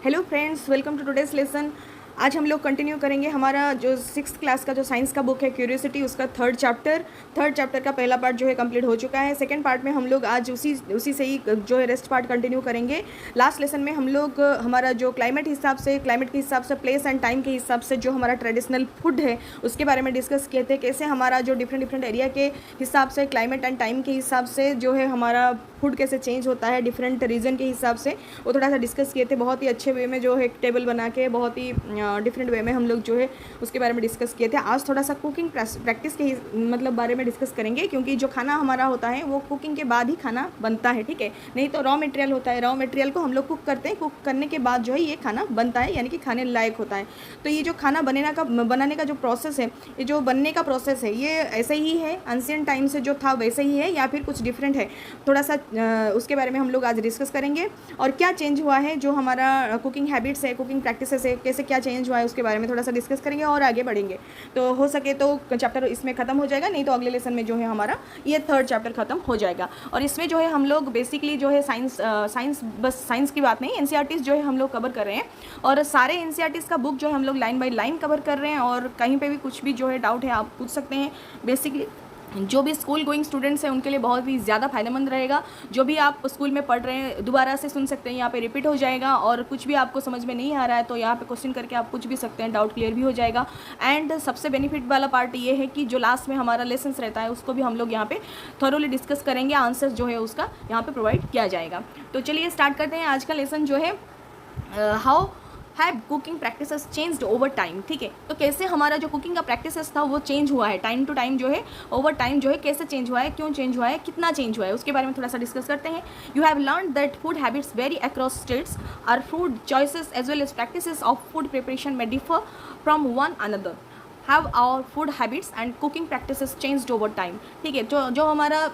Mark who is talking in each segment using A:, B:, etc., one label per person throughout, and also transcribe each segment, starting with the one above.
A: Hello friends, welcome to today's lesson. आज हम लोग कंटिन्यू करेंगे हमारा जो 6th क्लास का जो साइंस का बुक है क्यूरियोसिटी, उसका थर्ड चैप्टर का पहला पार्ट जो है कंप्लीट हो चुका है। सेकंड पार्ट में हम लोग आज उसी से ही जो है रेस्ट पार्ट कंटिन्यू करेंगे। लास्ट लेसन में हम लोग हमारा जो क्लाइमेट के हिसाब से प्लेस एंड टाइम के हिसाब से जो हमारा ट्रेडिशनल फूड है उसके बारे में डिस्कस किए थे। कैसे हमारा जो डिफरेंट एरिया के हिसाब से क्लाइमेट एंड टाइम के हिसाब से जो है हमारा फूड कैसे चेंज होता है डिफरेंट रीजन के हिसाब से, वो थोड़ा सा डिस्कस किए थे। बहुत ही अच्छे वे में जो है एक टेबल बना के बहुत ही डिफरेंट वे में हम लोग जो है उसके बारे में डिस्कस किए थे। आज थोड़ा सा कुकिंग प्रैक्टिस के मतलब बारे में डिस्कस करेंगे, क्योंकि जो खाना हमारा होता है वो कुकिंग के बाद ही खाना बनता है, ठीक है। नहीं तो रॉ मटेरियल होता है, रॉ मटेरियल को हम लोग कुक करते हैं, कुक करने के बाद जो है ये खाना बनता है, यानी कि खाने लायक होता है। तो ये जो खाना बनाने का जो प्रोसेस है, ये जो बनने का प्रोसेस है, ये ऐसे ही है, एंशिएंट टाइम से जो था वैसे ही है या फिर कुछ डिफरेंट है, थोड़ा सा उसके बारे में हम लोग आज डिस्कस करेंगे। और क्या चेंज हुआ है, जो हमारा कुकिंग हैबिट्स है, कुकिंग प्रैक्टिसेस है, कैसे क्या चेंज हुआ है उसके बारे में थोड़ा सा डिस्कस करेंगे और आगे बढ़ेंगे। तो हो सके तो चैप्टर इसमें ख़त्म हो जाएगा, नहीं तो अगले लेसन में जो है हमारा ये थर्ड चैप्टर ख़त्म हो जाएगा। और इसमें जो है हम लोग बेसिकली जो है साइंस की बात नहीं, एनसीईआरटीज़ जो है हम लोग कवर कर रहे हैं। और सारे एनसीईआरटीज़ का बुक जो है हम लोग लाइन बाय लाइन कवर कर रहे हैं। और कहीं पर भी कुछ भी जो है डाउट है आप पूछ सकते हैं। बेसिकली जो भी स्कूल गोइंग स्टूडेंट्स हैं उनके लिए बहुत ही ज़्यादा फायदेमंद रहेगा। जो भी आप स्कूल में पढ़ रहे हैं दोबारा से सुन सकते हैं, यहाँ पे रिपीट हो जाएगा। और कुछ भी आपको समझ में नहीं आ रहा है तो यहाँ पे क्वेश्चन करके आप पूछ भी सकते हैं, डाउट क्लियर भी हो जाएगा। एंड सबसे बेनिफिट वाला पार्ट ये है कि जो लास्ट में हमारा लेसन्स रहता है उसको भी हम लोग यहाँ पे थॉरोली डिस्कस करेंगे, आंसर्स जो है उसका यहाँ पर प्रोवाइड किया जाएगा। तो चलिए स्टार्ट करते हैं। आज का लेसन जो है how have cooking practices changed over time, ठीक है। तो कैसे हमारा जो कुकिंग का प्रैक्टिसेस था वो चेंज हुआ है टाइम टू टाइम, जो है ओवर टाइम जो है कैसे चेंज हुआ है, क्यों चेंज हुआ है, कितना चेंज हुआ है, उसके बारे में थोड़ा सा डिस्कस करते हैं। You have learn that food habits very across states, are food choices as well as practices of food preparation में differ from one another. Have our food habits and cooking practices changed over time, ठीक है। जो हमारा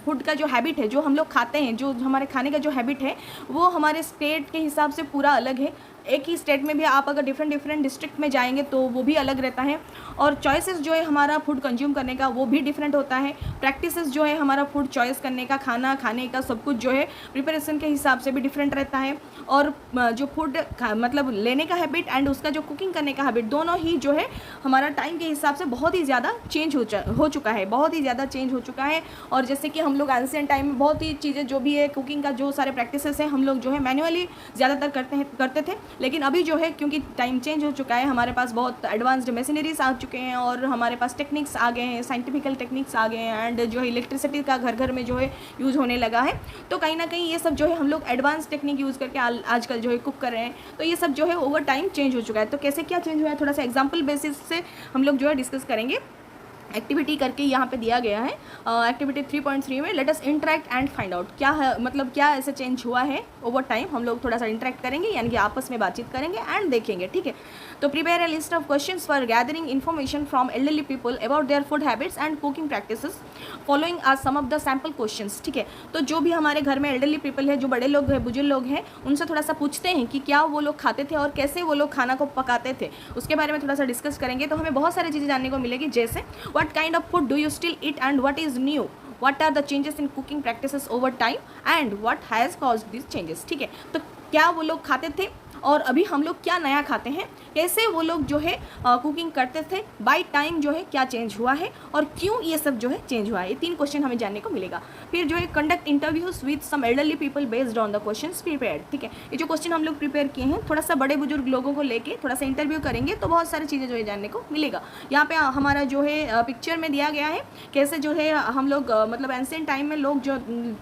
A: food का जो habit है, जो हम लोग खाते हैं, जो हमारे खाने का जो हैबिट है वो हमारे स्टेट के हिसाब से पूरा अलग है। एक ही स्टेट में भी आप अगर डिफरेंट डिस्ट्रिक्ट में जाएंगे तो वो भी अलग रहता है। और चॉइसेस जो है हमारा फूड कंज्यूम करने का वो भी डिफरेंट होता है। प्रैक्टिसेस जो है हमारा फूड चॉइस करने का, खाना खाने का, सब कुछ जो है प्रिपरेशन के हिसाब से भी डिफरेंट रहता है। और जो फूड मतलब लेने का हैबिट एंड उसका जो कुकिंग करने का हैबिट, दोनों ही जो है हमारा टाइम के हिसाब से बहुत ही ज़्यादा चेंज हो चुका है, बहुत ही ज़्यादा चेंज हो चुका है। और जैसे कि हम लोग एंशिएंट टाइम में बहुत ही चीज़ें जो भी है कुकिंग का जो सारे प्रैक्टिसेस है हम लोग जो है मैनुअली ज़्यादातर करते थे। लेकिन अभी जो है क्योंकि टाइम चेंज हो चुका है, हमारे पास बहुत एडवांस्ड मशीनरीज आ चुके हैं और हमारे पास टेक्निक्स आ गए हैं, साइंटिफिकल टेक्निक्स आ गए हैं। एंड जो है इलेक्ट्रिसिटी का घर घर में जो है यूज़ होने लगा है। तो कहीं ना कहीं ये सब जो है हम लोग एडवांस टेक्निक यूज़ करके आजकल जो है कुक कर रहे हैं। तो ये सब जो है ओवर टाइम चेंज हो चुका है। तो कैसे क्या चेंज हुआ है थोड़ा सा एग्जाम्पल बेसिस से हम लोग जो है डिस्कस करेंगे। एक्टिविटी करके यहाँ पे दिया गया है एक्टिविटी 3.3 में let us interact and find out, क्या है मतलब क्या ऐसे चेंज हुआ है ओवर टाइम। हम लोग थोड़ा सा इंटरेक्ट करेंगे, यानी कि आपस में बातचीत करेंगे एंड देखेंगे, ठीक है। तो prepare a list of questions for gathering information from elderly people about their food habits and cooking practices, following are some of the sample questions, ठीक है। तो जो भी हमारे घर में एल्डरली पीपल है, जो बड़े लोग हैं, बुजुर्ग लोग हैं, उनसे थोड़ा सा पूछते हैं कि क्या वो लोग खाते थे और कैसे वो लोग खाना को पकाते थे, उसके बारे में थोड़ा सा डिस्कस करेंगे। तो हमें बहुत सारी चीज़ें जानने को मिलेगी, जैसे what kind of food do you still eat and what is new, what are the changes in cooking practices over time and what has caused these changes, ठीक है। तो क्या वो लोग खाते थे और अभी हम लोग क्या नया खाते हैं, कैसे वो लोग जो है कुकिंग करते थे, बाय टाइम जो है क्या चेंज हुआ है और क्यों ये सब जो है चेंज हुआ है। ये 3 क्वेश्चन हमें जानने को मिलेगा। फिर जो है conduct interviews with some elderly people based on the questions prepared, ठीक है। ये जो क्वेश्चन हम लोग प्रिपेयर किए हैं, थोड़ा सा बड़े बुजुर्ग लोगों को लेके थोड़ा सा इंटरव्यू करेंगे तो बहुत सारी चीज़ें जो है जानने को मिलेगा। यहाँ पे हमारा जो है पिक्चर में दिया गया है कैसे जो है हम लोग मतलब एंशिएंट टाइम में लोग जो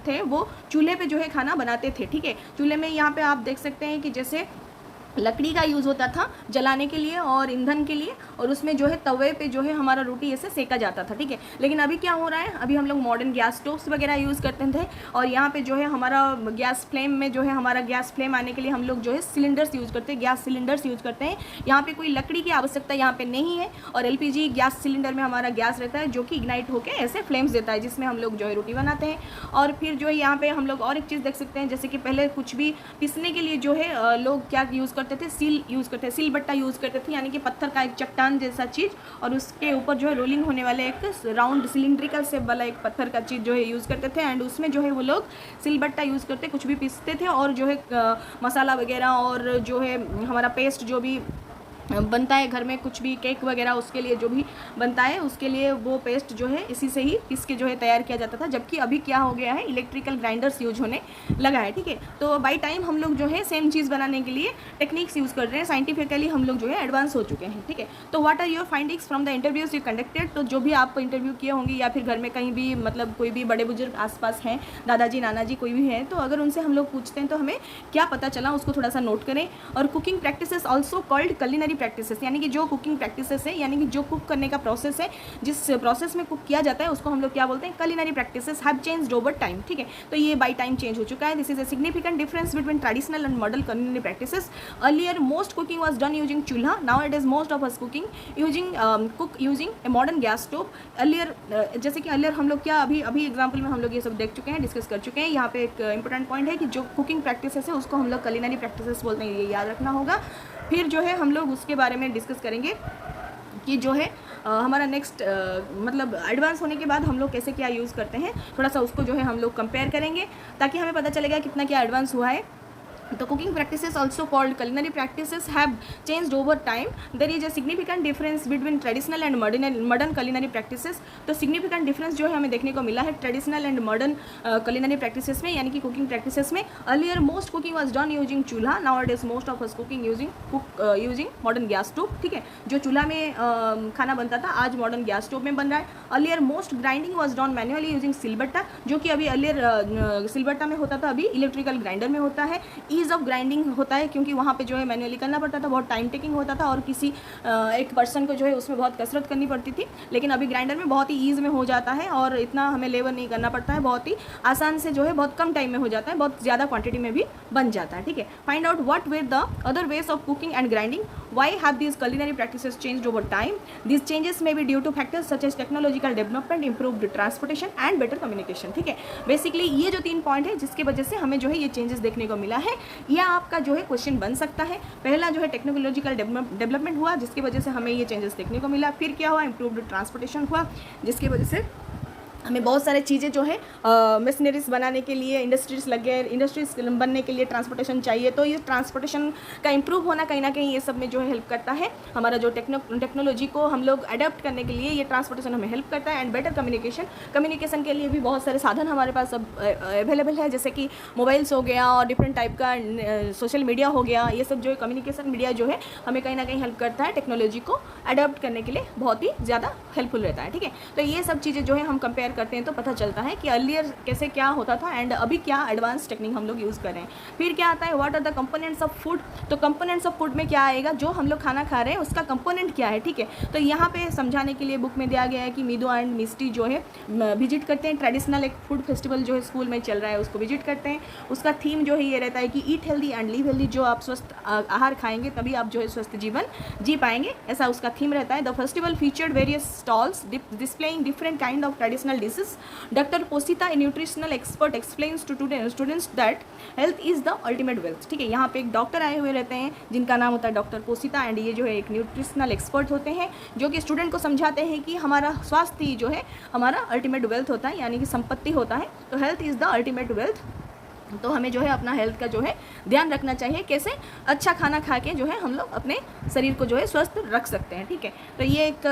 A: थे वो चूल्हे पे जो है खाना बनाते थे, ठीक है। चूल्हे में यहाँ पे आप देख सकते हैं कि जैसे लकड़ी का यूज़ होता था जलाने के लिए और ईंधन के लिए, और उसमें जो है तवे पे जो है हमारा रोटी ऐसे सेका जाता था, ठीक है। लेकिन अभी क्या हो रहा है, अभी हम लोग मॉडर्न गैस स्टोव्स वगैरह यूज़ करते थे। और यहाँ पे जो है हमारा गैस फ्लेम में जो है हमारा गैस फ्लेम आने के लिए हम लोग जो है सिलेंडर्स यूज़ करते हैं, गैस सिलेंडर्स यूज़ करते हैं। यहाँ पे कोई लकड़ी की आवश्यकता यहाँ पे नहीं है। और LPG गैस सिलेंडर में हमारा गैस रहता है जो कि इग्नाइट होकर ऐसे फ्लेम्स देता है, जिसमें हम लोग जो है रोटी बनाते हैं। और फिर जो है यहाँ पे हम लोग और एक चीज़ देख सकते हैं, जैसे कि पहले कुछ भी पीसने के लिए जो है लोग क्या यूज़ करते करते थे, सील यूज़ करते थे, सील बट्टा यूज़ करते थे, यानी कि पत्थर का एक चट्टान जैसा चीज़ और उसके ऊपर जो है रोलिंग होने वाले एक राउंड सिलिंड्रिकल शेप वाला एक पत्थर का चीज़ जो है यूज़ करते थे। एंड उसमें जो है वो लोग सिलबट्टा यूज़ करते, कुछ भी पीसते थे और जो है मसाला वगैरह और जो है हमारा पेस्ट जो भी बनता है घर में, कुछ भी केक वगैरह उसके लिए जो भी बनता है उसके लिए वो पेस्ट जो है इसी से ही पीस के जो है तैयार किया जाता था। जबकि अभी क्या हो गया है, इलेक्ट्रिकल ग्राइंडर्स यूज होने लगा है, ठीक है। तो बाई टाइम हम लोग जो है सेम चीज़ बनाने के लिए टेक्निक्स यूज़ कर रहे हैं, साइंटिफिकली हम लोग जो है एडवांस हो चुके हैं, ठीक है। तो what are your findings from the interviews you conducted. तो जो भी आप इंटरव्यू किए होंगे या फिर घर में कहीं भी मतलब कोई भी बड़े बुजुर्ग आसपास हैं, दादाजी नाना जी कोई भी है, तो अगर उनसे हम लोग पूछते हैं तो हमें क्या पता चला उसको थोड़ा सा नोट करें। और cooking practices also called culinary practices, यानी कि जो कुकिंग प्रैक्टिसेस है, यानी कि जो कुक करने का प्रोसेस है, जिस प्रोसेस में कुक किया जाता है उसको हम लोग क्या बोलते हैं, culinary practices have changed over time, ठीक है। तो ये बाई टाइम चेंज हो चुका है। This is a significant difference between traditional and modern culinary practices. Earlier most cooking was done using चूल्हा, nowadays most of us cooking using a modern gas stove. Earlier जैसे कि earlier हम लोग क्या अभी एग्जाम्पल में हम लोग ये सब देख चुके हैं, डिस्कस कर चुके हैं। यहाँ पे एक इंपॉर्टेंट पॉइंट है कि जो कुकिंग प्रैक्टिसेस है उसको हम लोग culinary practices बोलते हैं, ये याद रखना होगा। फिर जो है हम लोग उसके बारे में डिस्कस करेंगे कि जो है हमारा नेक्स्ट मतलब एडवांस होने के बाद हम लोग कैसे क्या यूज़ करते हैं, थोड़ा सा उसको जो है हम लोग कंपेयर करेंगे ताकि हमें पता चलेगा कितना क्या एडवांस हुआ है। The cooking practices also called culinary practices have changed over time. There is a significant difference between traditional and modern culinary practices. तो significant difference जो है हमें देखने को मिला है traditional and modern culinary practices में, यानी कि cooking practices में। Earlier most cooking was done using चूल्हा, nowadays most of us cooking using modern gas stove, ठीक है। जो चूल्हा में खाना बनता था आज modern gas stove में बन रहा है। Earlier most grinding was done manually using सिलबट्टा, जो कि अभी earlier सिलबट्टा में होता था, अभी इलेक्ट्रिकल ग्राइंडर में होता है। ईज़ ऑफ ग्राइंडिंग होता है क्योंकि वहाँ पे जो है मैनुअली करना पड़ता था, बहुत टाइम टेकिंग होता था और किसी एक पर्सन को जो है उसमें बहुत कसरत करनी पड़ती थी। लेकिन अभी ग्राइंडर में बहुत ही ईज़ में हो जाता है और इतना हमें लेबर नहीं करना पड़ता है, बहुत ही आसान से जो है बहुत कम टाइम में हो जाता है, बहुत ज़्यादा क्वांटिटी में भी बन जाता है, ठीक है। Find out what were the other ways of cooking and grinding, why have these culinary practices changed over time. These changes may be due to factors such as technological development, improved transportation and better communication, ठीक है। Basically ये जो 3 point है जिसकी वजह से हमें जो है ये चेंजेस देखने को मिला है, यह आपका जो है क्वेश्चन बन सकता है। पहला जो है टेक्नोलॉजिकल डेवलपमेंट हुआ जिसकी वजह से हमें ये चेंजेस देखने को मिला। फिर क्या हुआ, इम्प्रूव्ड ट्रांसपोर्टेशन हुआ जिसकी वजह से हमें बहुत सारे चीज़ें जो है मशीनरीज बनाने के लिए इंडस्ट्रीज लग गए, इंडस्ट्रीज बनने के लिए ट्रांसपोर्टेशन चाहिए, तो ये ट्रांसपोर्टेशन का इम्प्रूव होना कहीं ना कहीं ये सब में जो है हेल्प करता है। हमारा जो टेक्नोलॉजी को हम लोग अडेप्ट करने के लिए ये ट्रांसपोर्टेशन हमें हेल्प करता है। एंड बेटर कम्युनिकेशन के लिए भी बहुत सारे साधन हमारे पास अब अवेलेबल है, जैसे कि मोबाइल्स हो गया और डिफरेंट टाइप का सोशल मीडिया हो गया। ये सब जो है कम्युनिकेशन मीडिया जो है हमें कहीं ना कहीं हेल्प करता है, टेक्नोलॉजी को अडेप्ट करने के लिए बहुत ही ज़्यादा हेल्पफुल रहता है, ठीक है। तो ये सब चीज़ें जो है हम कंपेयर करते हैं तो पता चलता है कि अर्लियर कैसे क्या होता था एंड अभी क्या एडवांस टेक्निक हम लोग यूज़ कर रहे हैं। फिर क्या आता है, what are the components of food. तो कंपोनेंट्स ऑफ फूड में क्या आएगा, जो हम लोग खाना खा रहे हैं उसका कंपोनेंट क्या है, ठीक है। तो यहाँ पे समझाने के लिए बुक में दिया गया है कि मीदो एंड मिस्टी जो है विजिट करते हैं, ट्रेडिशनल एक फूड फेस्टिवल जो है स्कूल में चल रहा है उसको विजिट करते हैं। उसका थीम जो है ये रहता है कि eat healthy and live healthy, जो आप स्वस्थ आहार खाएंगे तभी आप जो है स्वस्थ जीवन जी पाएंगे, ऐसा उसका थीम रहता है। The festival featured various stalls displaying different kind of traditional dishes. Doctor पोसिता, a nutritional expert, explains to students that health is the ultimate wealth, ठीक है। यहाँ पे एक डॉक्टर आए हुए रहते हैं जिनका नाम होता है डॉक्टर पोसिता एंड ये जो है एक न्यूट्रिशनल एक्सपर्ट होते हैं जो कि स्टूडेंट को समझाते हैं कि हमारा स्वास्थ्य ही जो है हमारा अल्टीमेट वेल्थ होता है, यानी कि संपत्ति होता है। तो health is the ultimate wealth. तो हमें जो है अपना हेल्थ का जो है ध्यान रखना चाहिए, कैसे अच्छा खाना खा के जो है हम लोग अपने शरीर को जो है स्वस्थ रख सकते हैं, ठीक है। तो ये एक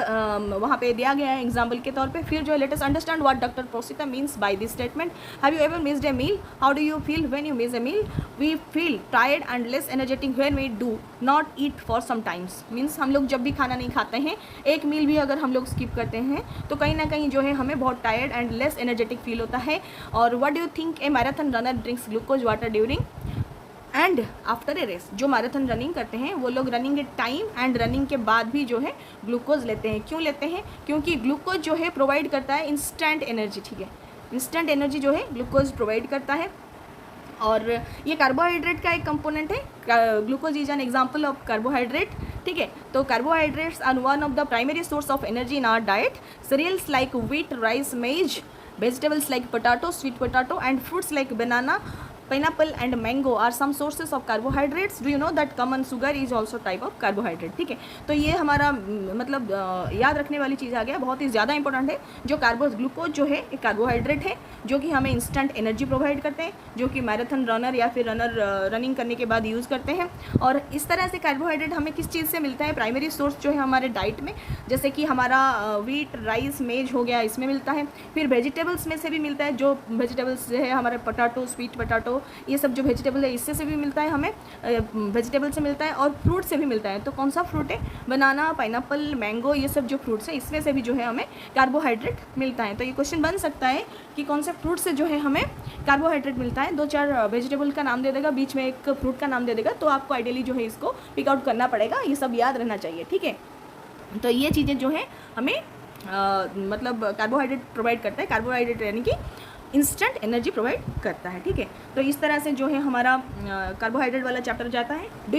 A: वहाँ पे दिया गया है एग्जाम्पल के तौर पे। फिर जो है let us understand what doctor पोसिता means by this statement. Have you ever missed a meal, how do you feel when you miss a meal. We feel tired and less energetic when we do not eat for some times. Means हम लोग जब भी खाना नहीं खाते हैं, एक मील भी अगर हम लोग स्किप करते हैं तो कहीं ना कहीं जो है हमें बहुत tired and less energetic feel होता है। और what do you think a marathon runner drinks glucose water during and after a race. जो मैराथन रनिंग करते हैं वो लोग रनिंग के टाइम एंड रनिंग के बाद भी जो है ग्लूकोज लेते हैं। क्यों लेते हैं, क्योंकि ग्लूकोज जो है प्रोवाइड करता है इंस्टेंट एनर्जी, ठीक है। इंस्टेंट एनर्जी जो है ग्लूकोज प्रोवाइड करता है और ये कार्बोहाइड्रेट का एक कंपोनेंट है। Glucose is an example of carbohydrate, ठीक है। तो carbohydrates are one of the primary source of energy in our diet. Cereals like wheat, rice, maize, vegetables like potato, sweet potato and fruits like banana pineapple and mango are some sources of carbohydrates. Do you know that common sugar is also type of carbohydrate. ठीक है, तो ये हमारा मतलब याद रखने वाली चीज़ आ गया, बहुत ही ज़्यादा इंपॉर्टेंट है। जो ग्लूकोज जो है एक कार्बोहाइड्रेट है जो कि हमें इंस्टेंट एनर्जी प्रोवाइड करते हैं, जो कि मैराथन रनर या फिर रनिंग करने के बाद यूज़ करते हैं। और इस तरह से कार्बोहाइड्रेट हमें किस चीज़ से मिलता है? प्राइमरी सोर्स जो है हमारे डाइट में, जैसे कि हमारा व्हीट, राइस, मेज हो गया, इसमें मिलता है। फिर वेजिटेबल्स में से भी मिलता है, जो वेजिटेबल्स जो है हमारे पोटैटो, स्वीट पोटैटो, ये सब जो वेजिटेबल है इससे से भी मिलता है, हमें वेजिटेबल से मिलता है, और फ्रूट से भी मिलता है। तो कौन सा फ्रूट है? बनाना, पाइनएप्पल, मैंगो, ये सब जो फ्रूट्स है इसमें से भी जो है हमें कार्बोहाइड्रेट मिलता है। तो ये क्वेश्चन बन सकता है कि कौन से फ्रूट से जो है हमें कार्बोहाइड्रेट मिलता है। 2-4 वेजिटेबल का नाम दे देगा, बीच में एक फ्रूट का नाम दे देगा, तो आपको आइडियली जो है इसको पिक आउट करना पड़ेगा। ये सब याद रहना चाहिए। ठीक है, तो ये चीज़ें जो है हमें मतलब कार्बोहाइड्रेट प्रोवाइड करता है। कार्बोहाइड्रेट यानी कि इंस्टेंट एनर्जी प्रोवाइड करता है। ठीक है, तो इस तरह से जो है हमारा कार्बोहाइड्रेट वाला चैप्टर जाता है। Do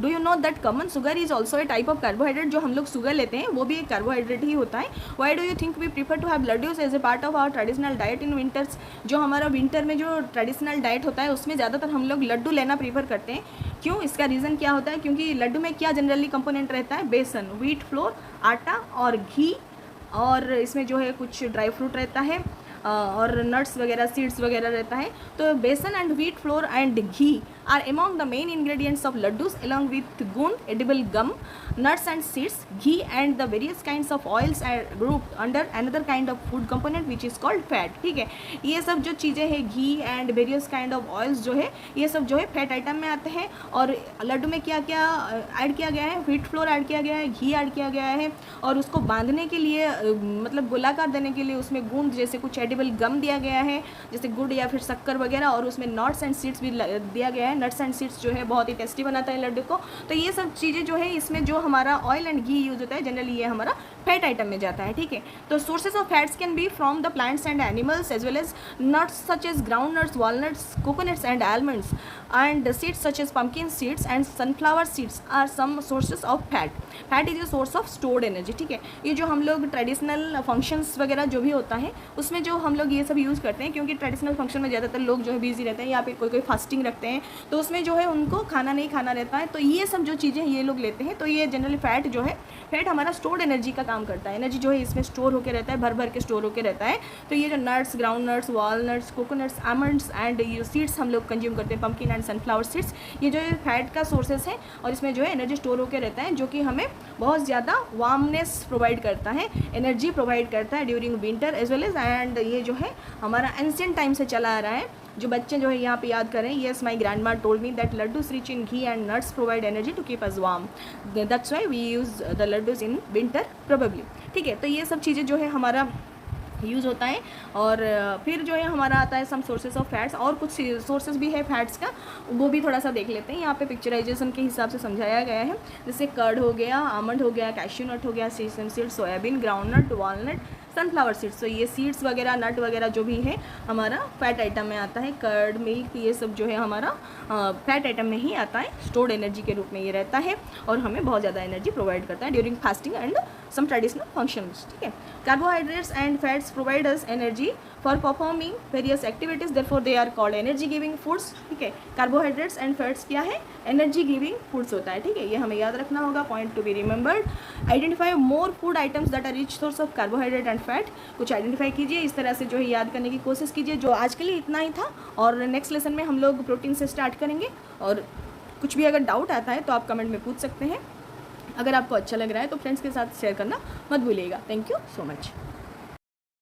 A: you know that common sugar is also a type of carbohydrate. जो हम लोग शुगर लेते हैं वो भी एक कार्बोहाइड्रेट ही होता है। Why do you think we prefer to have laddoos as a part of our traditional diet in winters. जो हमारा विंटर में जो ट्रेडिशनल डाइट होता है उसमें ज़्यादातर हम लोग लड्डू लेना प्रीफर करते हैं। क्यों? इसका रीज़न क्या होता है? क्योंकि लड्डू में क्या जनरली कंपोनेंट रहता है? बेसन, व्हीट फ्लोर, आटा और घी, और इसमें जो है कुछ ड्राई फ्रूट रहता है और नट्स वगैरह, सीड्स वगैरह रहता है। तो बेसन and wheat flour and ghee are among the main ingredients of laddus along with gund, edible gum, nuts and seeds. Ghee and the various kinds of oils are grouped under another kind of food component which is called fat. ठीक है, ये सब जो चीज़ें हैं, ghee and various kind of oils जो है ये सब जो है फैट आइटम में आते हैं। और लड्डू में क्या क्या ऐड किया गया है? व्हीट फ्लोर ऐड किया गया है, घी ऐड किया गया है, और उसको बांधने के लिए मतलब गोलाकार देने के लिए उसमें गूंद जैसे कुछ एडिबल गम दिया गया है, जैसे गुड़ या फिर शक्कर वगैरह, और उसमें नट्स एंड सीड्स भी दिया गया है। नट्स एंड सीड्स जो है बहुत ही टेस्टी बनाता है लड्डू को। तो ये सब चीज़ें जो है इसमें जो हमारा ऑयल एंड घी यूज़ होता है जनरली ये हमारा फैट आइटम में जाता है। ठीक है, तो sources of fats can be from the plants and animals as well as nuts such as ground nuts, walnuts, coconuts and almonds, and seeds such as pumpkin seeds and sunflower seeds are some sources of fat. Fat is a source of stored energy. ठीक है, ये जो हम लोग traditional functions वगैरह जो भी होता है उसमें जो हम लोग ये सब यूज़ करते हैं, क्योंकि ट्रेडिशनल फंक्शन में ज़्यादातर लोग जो है बिजी रहते हैं या फिर कोई फास्टिंग रखते हैं, तो उसमें जो है उनको खाना नहीं खाना रहता है। तो ये सब जो चीज़ें ये लोग लेते हैं, तो ये जनरली फैट जो है, फैट हमारा स्टोर्ड एनर्जी का काम करता है। एनर्जी जो है इसमें स्टोर होकर रहता है, भर भर के स्टोर होकर रहता है। तो ये जो nuts, ground nuts, walnuts, coconuts, almonds and ये सीड्स हम लोग कंज्यूम करते हैं, पम्पकिन एंड सनफ्लावर सीड्स, ये जो है फैट का सोर्सेस है, और इसमें जो है एनर्जी स्टोर होकर रहता है, जो कि हमें बहुत ज़्यादा वार्मनेस प्रोवाइड करता है, एनर्जी प्रोवाइड करता है during winter as well as. And ये जो है हमारा एंशिएंट टाइम से चला आ रहा है। जो बच्चे जो है यहाँ पे याद करें, येस माई ग्रैंड माँ told me that laddoos rich in ghee and nuts provide energy to keep us warm, that's why we use the laddoos in winter probably. ठीक है, तो ये सब चीज़ें जो है हमारा यूज़ होता है। और फिर जो है हमारा आता है सम सोर्सेज ऑफ फैट्स, और कुछ सोर्सेज भी है फैट्स का, वो भी थोड़ा सा देख लेते हैं। यहाँ पे पिक्चराइजेशन के हिसाब से समझाया गया है, जैसे कर्ड हो गया, आमंड हो गया, कैश्यू नट हो गया, sesame seed, soybean, groundnut, walnut, sunflower seeds. तो ये सीड्स वगैरह, नट वगैरह जो भी है हमारा फैट आइटम में आता है। कर्ड, मिल्क, ये सब जो है हमारा फैट आइटम में ही आता है। स्टोर्ड एनर्जी के रूप में ये रहता है और हमें बहुत ज़्यादा एनर्जी प्रोवाइड करता है during fasting and some traditional functions. ठीक है, carbohydrates and fats provide us energy for performing various activities, therefore they are called energy giving foods. ठीक है, कार्बोहाइड्रेट्स एंड फैट्स क्या है? एनर्जी गिविंग फूड्स होता है। ठीक है, ये हमें याद रखना होगा, point to be remembered. Identify more food items that are rich source of carbohydrate and fat. कुछ आइडेंटिफाई कीजिए, इस तरह से जो है याद करने की कोशिश कीजिए। जो आज के लिए इतना ही था, और नेक्स्ट लेसन में हम लोग प्रोटीन से स्टार्ट करेंगे। और कुछ भी अगर डाउट आता है तो आप कमेंट में पूछ सकते हैं। अगर आपको अच्छा लग रहा है तो फ्रेंड्स के साथ शेयर करना मत भूलिएगा। Thank you so much.